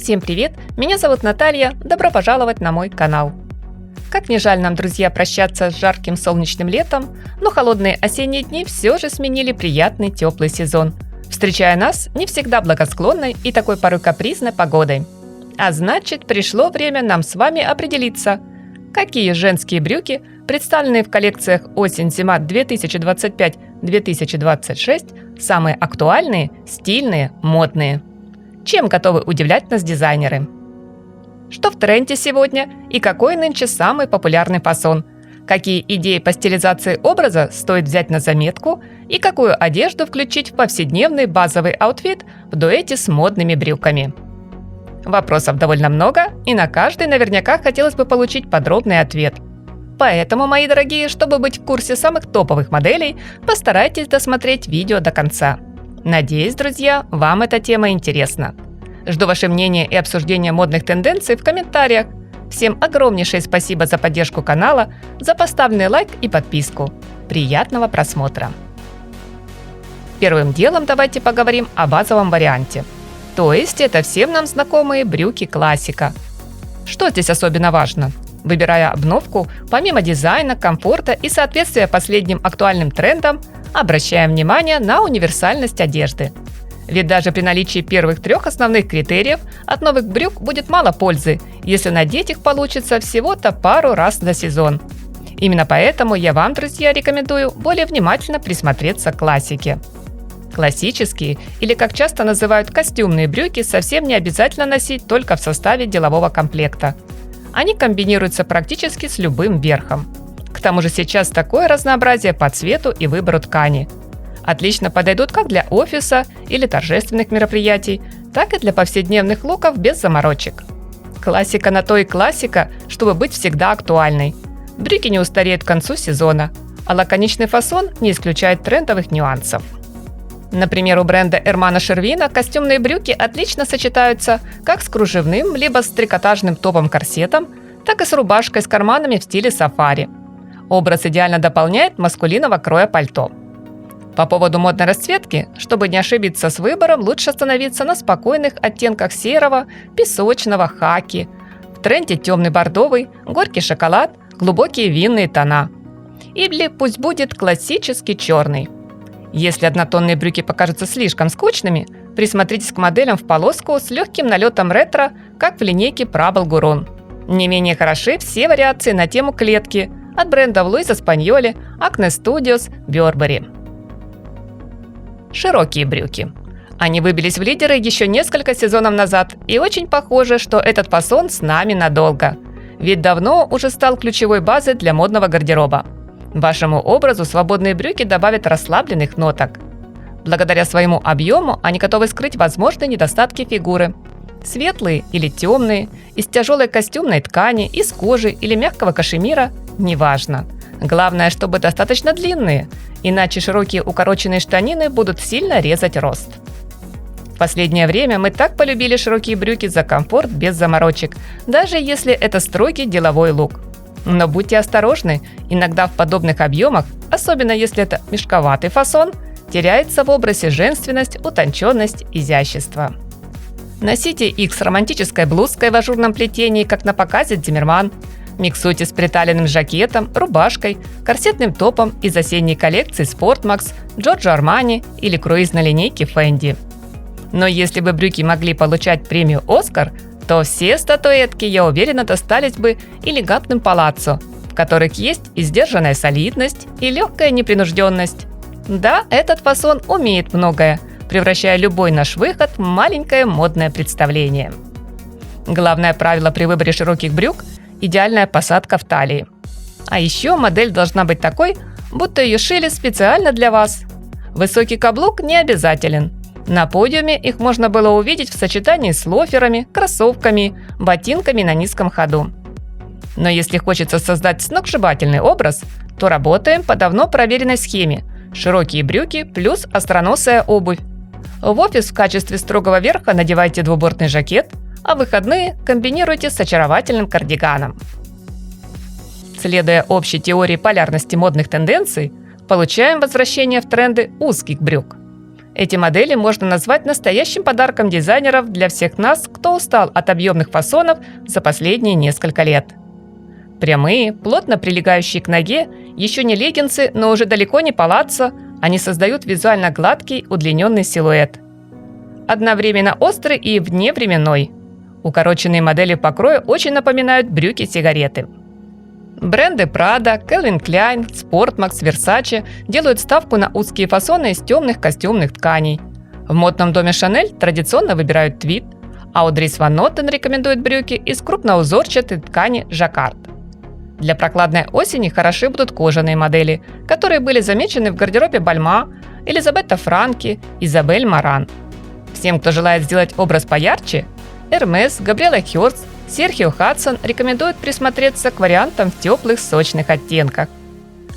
Всем привет! Меня зовут Наталья, добро пожаловать на мой канал. Как не жаль нам, друзья, прощаться с жарким солнечным летом, но холодные осенние дни все же сменили приятный теплый сезон, встречая нас не всегда благосклонной и такой порой капризной погодой. А значит, пришло время нам с вами определиться, какие женские брюки, представленные в коллекциях осень-зима 2025-2026, самые актуальные, стильные, модные. Чем готовы удивлять нас дизайнеры? Что в тренде сегодня и какой нынче самый популярный фасон? Какие идеи по стилизации образа стоит взять на заметку и какую одежду включить в повседневный базовый аутфит в дуэте с модными брюками? Вопросов довольно много, и на каждый наверняка хотелось бы получить подробный ответ. Поэтому, мои дорогие, чтобы быть в курсе самых топовых моделей, постарайтесь досмотреть видео до конца. Надеюсь, друзья, вам эта тема интересна. Жду ваше мнение и обсуждение модных тенденций в комментариях. Всем огромнейшее спасибо за поддержку канала, за поставленный лайк и подписку. Приятного просмотра! Первым делом давайте поговорим о базовом варианте. То есть это всем нам знакомые брюки классика. Что здесь особенно важно? Выбирая обновку, помимо дизайна, комфорта и соответствия последним актуальным трендам, обращаем внимание на универсальность одежды. Ведь даже при наличии первых трех основных критериев от новых брюк будет мало пользы, если надеть их получится всего-то пару раз за сезон. Именно поэтому я вам, друзья, рекомендую более внимательно присмотреться к классике. Классические, или как часто называют костюмные брюки, совсем не обязательно носить только в составе делового комплекта. Они комбинируются практически с любым верхом. К тому же сейчас такое разнообразие по цвету и выбору ткани. Отлично подойдут как для офиса или торжественных мероприятий, так и для повседневных луков без заморочек. Классика на то и классика, чтобы быть всегда актуальной. Брюки не устареют к концу сезона, а лаконичный фасон не исключает трендовых нюансов. Например, у бренда Эрмана Шервина костюмные брюки отлично сочетаются как с кружевным, либо с трикотажным топом-корсетом, так и с рубашкой с карманами в стиле сафари. Образ идеально дополняет маскулинного кроя пальто. По поводу модной расцветки, чтобы не ошибиться с выбором, лучше остановиться на спокойных оттенках серого, песочного, хаки. В тренде темный бордовый, горький шоколад, глубокие винные тона. Или пусть будет классический черный. Если однотонные брюки покажутся слишком скучными, присмотритесь к моделям в полоску с легким налетом ретро, как в линейке Prabal Gurun. Не менее хороши все вариации на тему клетки от брендов Луиза Спаньоли, Acne Studios, Burberry. Широкие брюки. Они выбились в лидеры еще несколько сезонов назад, и очень похоже, что этот фасон с нами надолго. Ведь давно уже стал ключевой базой для модного гардероба. Вашему образу свободные брюки добавят расслабленных ноток. Благодаря своему объему они готовы скрыть возможные недостатки фигуры. Светлые или темные, из тяжелой костюмной ткани, из кожи или мягкого кашемира – неважно. Главное, чтобы достаточно длинные, иначе широкие укороченные штанины будут сильно резать рост. В последнее время мы так полюбили широкие брюки за комфорт без заморочек, даже если это строгий деловой лук. Но будьте осторожны, иногда в подобных объемах, особенно если это мешковатый фасон, теряется в образе женственность, утонченность, изящество. Носите их с романтической блузкой в ажурном плетении, как на показе Зиммерман. Миксуйте с приталенным жакетом, рубашкой, корсетным топом из осенней коллекции Sport Max, Giorgio Armani или круизной линейки Fendi. Но если бы брюки могли получать премию «Оскар», то все статуэтки, я уверена, достались бы элегантным палаццо, в которых есть и сдержанная солидность, и легкая непринужденность. Да, этот фасон умеет многое, превращая любой наш выход в маленькое модное представление. Главное правило при выборе широких брюк – идеальная посадка в талии. А еще модель должна быть такой, будто ее шили специально для вас. Высокий каблук не обязателен. На подиуме их можно было увидеть в сочетании с лоферами, кроссовками, ботинками на низком ходу. Но если хочется создать сногсшибательный образ, то работаем по давно проверенной схеме – широкие брюки плюс остроносая обувь. В офис в качестве строгого верха надевайте двубортный жакет, а выходные комбинируйте с очаровательным кардиганом. Следуя общей теории полярности модных тенденций, получаем возвращение в тренды узких брюк. Эти модели можно назвать настоящим подарком дизайнеров для всех нас, кто устал от объемных фасонов за последние несколько лет. Прямые, плотно прилегающие к ноге, еще не леггинсы, но уже далеко не палаццо, они создают визуально гладкий, удлиненный силуэт. Одновременно острый и вневременной. Укороченные модели покроя очень напоминают брюки-сигареты. Бренды Prada, Calvin Klein, Sportmax, Versace делают ставку на узкие фасоны из темных костюмных тканей. В модном доме Chanel традиционно выбирают твид, а Dries Van Noten рекомендует брюки из крупноузорчатой ткани жаккард. Для прохладной осени хороши будут кожаные модели, которые были замечены в гардеробе Бальма, Элизабетта Франки, Изабель Маран. Всем, кто желает сделать образ поярче, Hermès, Gabriela Hearst, Серхио Хадсон рекомендуют присмотреться к вариантам в теплых сочных оттенках.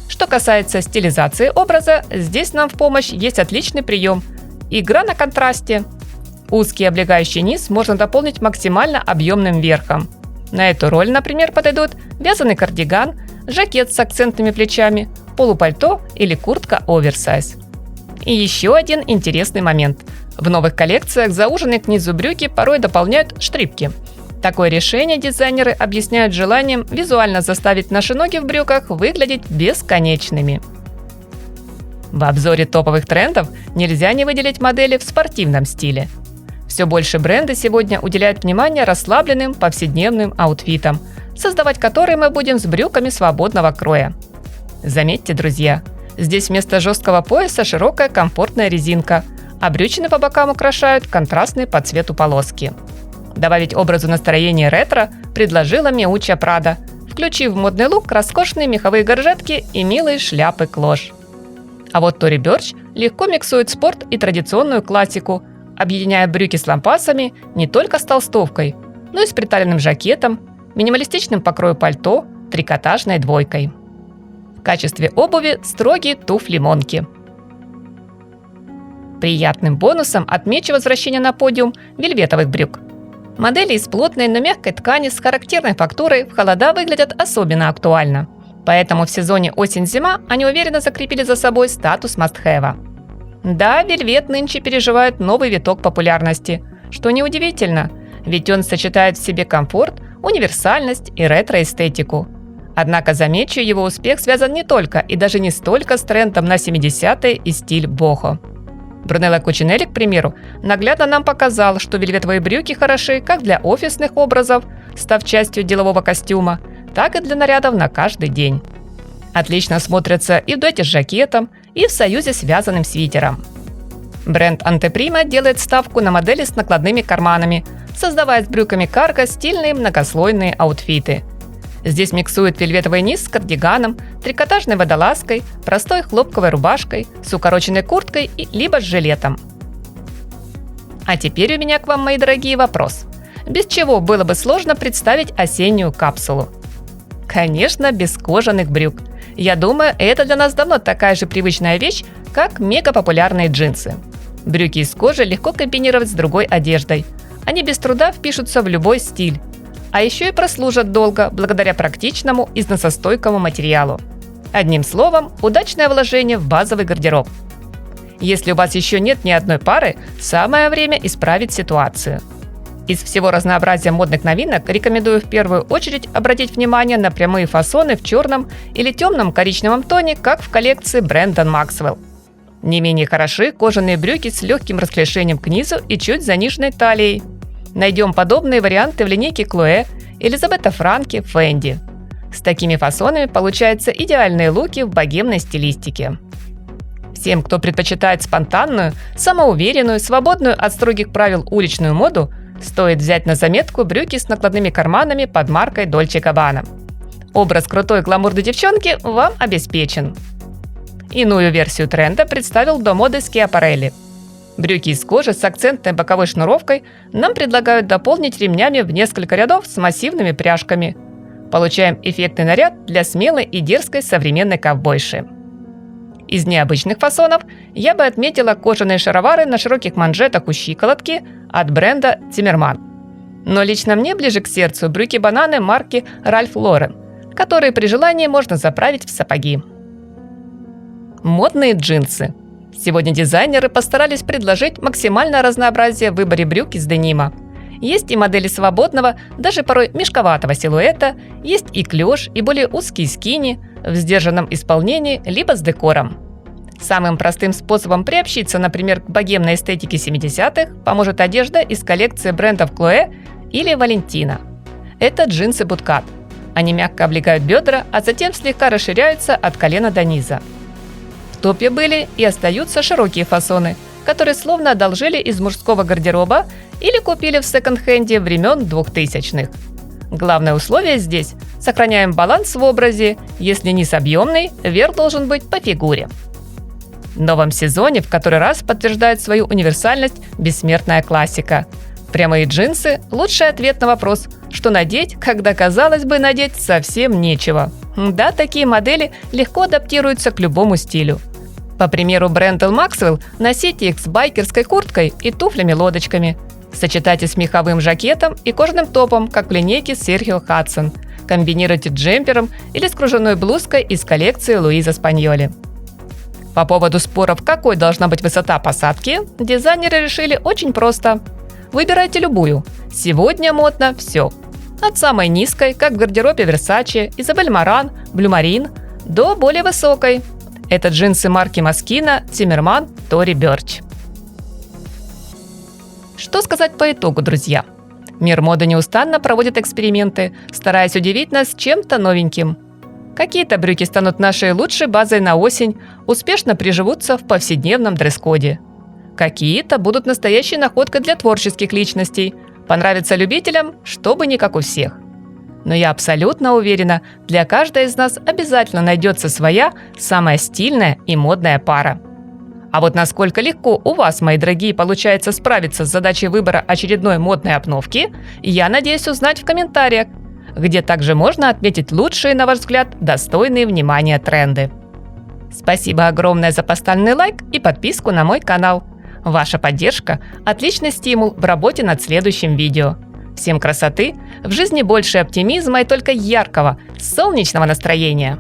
Что касается стилизации образа, здесь нам в помощь есть отличный прием – игра на контрасте. Узкий облегающий низ можно дополнить максимально объемным верхом. На эту роль, например, подойдут вязаный кардиган, жакет с акцентными плечами, полупальто или куртка оверсайз. И еще один интересный момент. В новых коллекциях зауженные к низу брюки порой дополняют штрипки. Такое решение дизайнеры объясняют желанием визуально заставить наши ноги в брюках выглядеть бесконечными. В обзоре топовых трендов нельзя не выделить модели в спортивном стиле. Все больше бренды сегодня уделяют внимание расслабленным повседневным аутфитам, создавать которые мы будем с брюками свободного кроя. Заметьте, друзья, здесь вместо жесткого пояса широкая комфортная резинка, а брючины по бокам украшают контрастные по цвету полоски. Добавить образу настроение ретро предложила Miuccia Prada, включив в модный лук роскошные меховые горжетки и милые шляпы-клош. А вот Tory Burch легко миксует спорт и традиционную классику, объединяя брюки с лампасами не только с толстовкой, но и с приталенным жакетом, минималистичным покрою пальто, трикотажной двойкой. В качестве обуви строгие туфли-монки. Приятным бонусом отмечу возвращение на подиум вельветовых брюк. Модели из плотной, но мягкой ткани с характерной фактурой в холода выглядят особенно актуально. Поэтому в сезоне осень-зима они уверенно закрепили за собой статус must-have. Да, вельвет нынче переживает новый виток популярности, что неудивительно, ведь он сочетает в себе комфорт, универсальность и ретро-эстетику. Однако, замечу, его успех связан не только и даже не столько с трендом на 70-е и стиль бохо. Брунелло Кучинелли, к примеру, наглядно нам показал, что вельветовые брюки хороши как для офисных образов, став частью делового костюма, так и для нарядов на каждый день. Отлично смотрятся и в дуэте с жакетом, и в союзе с вязаным свитером. Бренд Anteprima делает ставку на модели с накладными карманами, создавая с брюками карго стильные многослойные аутфиты. Здесь миксуют вельветовый низ с кардиганом, трикотажной водолазкой, простой хлопковой рубашкой, с укороченной курткой либо с жилетом. А теперь у меня к вам, мои дорогие, вопрос. Без чего было бы сложно представить осеннюю капсулу? Конечно, без кожаных брюк. Я думаю, это для нас давно такая же привычная вещь, как мегапопулярные джинсы. Брюки из кожи легко комбинировать с другой одеждой. Они без труда впишутся в любой стиль. А еще и прослужат долго, благодаря практичному износостойкому материалу. Одним словом, удачное вложение в базовый гардероб. Если у вас еще нет ни одной пары, самое время исправить ситуацию. Из всего разнообразия модных новинок рекомендую в первую очередь обратить внимание на прямые фасоны в черном или темном коричневом тоне, как в коллекции Брэндон Максвелл. Не менее хороши кожаные брюки с легким расклешением к низу и чуть заниженной талией. Найдем подобные варианты в линейке Chloé, Элизабетта Франки, Fendi. С такими фасонами получаются идеальные луки в богемной стилистике. Всем, кто предпочитает спонтанную, самоуверенную, свободную от строгих правил уличную моду, стоит взять на заметку брюки с накладными карманами под маркой Dolce Gabbana. Образ крутой гламурной девчонки вам обеспечен. Иную версию тренда представил до моды Schiaparelli. Брюки из кожи с акцентной боковой шнуровкой нам предлагают дополнить ремнями в несколько рядов с массивными пряжками. Получаем эффектный наряд для смелой и дерзкой современной ковбойши. Из необычных фасонов я бы отметила кожаные шаровары на широких манжетах у щиколотки от бренда Zimmermann. Но лично мне ближе к сердцу брюки-бананы марки Ralph Lauren, которые при желании можно заправить в сапоги. Модные джинсы. Сегодня дизайнеры постарались предложить максимальное разнообразие в выборе брюк из денима. Есть и модели свободного, даже порой мешковатого силуэта, есть и клеш, и более узкие скини, в сдержанном исполнении, либо с декором. Самым простым способом приобщиться, например, к богемной эстетике 70-х, поможет одежда из коллекции брендов Chloé или Valentino. Это джинсы Bootcut. Они мягко облегают бедра, а затем слегка расширяются от колена до низа. В топе были и остаются широкие фасоны, которые словно одолжили из мужского гардероба или купили в секонд-хенде времен 2000-х. Главное условие здесь – сохраняем баланс в образе, если низ объемный, верх должен быть по фигуре. В новом сезоне в который раз подтверждает свою универсальность бессмертная классика. Прямые джинсы – лучший ответ на вопрос, что надеть, когда, казалось бы, надеть совсем нечего. Да, такие модели легко адаптируются к любому стилю. По примеру бренда Maxwell, носите их с байкерской курткой и туфлями-лодочками. Сочетайте с меховым жакетом и кожаным топом, как в линейке Sergio Hudson. Комбинируйте джемпером или с кружевной блузкой из коллекции Луиза Спаньоли. По поводу споров, какой должна быть высота посадки, дизайнеры решили очень просто. Выбирайте любую. Сегодня модно все. От самой низкой, как в гардеробе Versace, Изабель Маран, Blue Marine, до более высокой. Это джинсы марки Moschino, Zimmermann, Tory Burch. Что сказать по итогу, друзья? Мир моды неустанно проводит эксперименты, стараясь удивить нас чем-то новеньким. Какие-то брюки станут нашей лучшей базой на осень, успешно приживутся в повседневном дресс-коде. Какие-то будут настоящей находкой для творческих личностей, понравятся любителям, чтобы не как у всех. Но я абсолютно уверена, для каждой из нас обязательно найдется своя, самая стильная и модная пара. А вот насколько легко у вас, мои дорогие, получается справиться с задачей выбора очередной модной обновки, я надеюсь узнать в комментариях, где также можно отметить лучшие, на ваш взгляд, достойные внимания тренды. Спасибо огромное за поставленный лайк и подписку на мой канал. Ваша поддержка – отличный стимул в работе над следующим видео. Всем красоты, в жизни больше оптимизма и только яркого, солнечного настроения!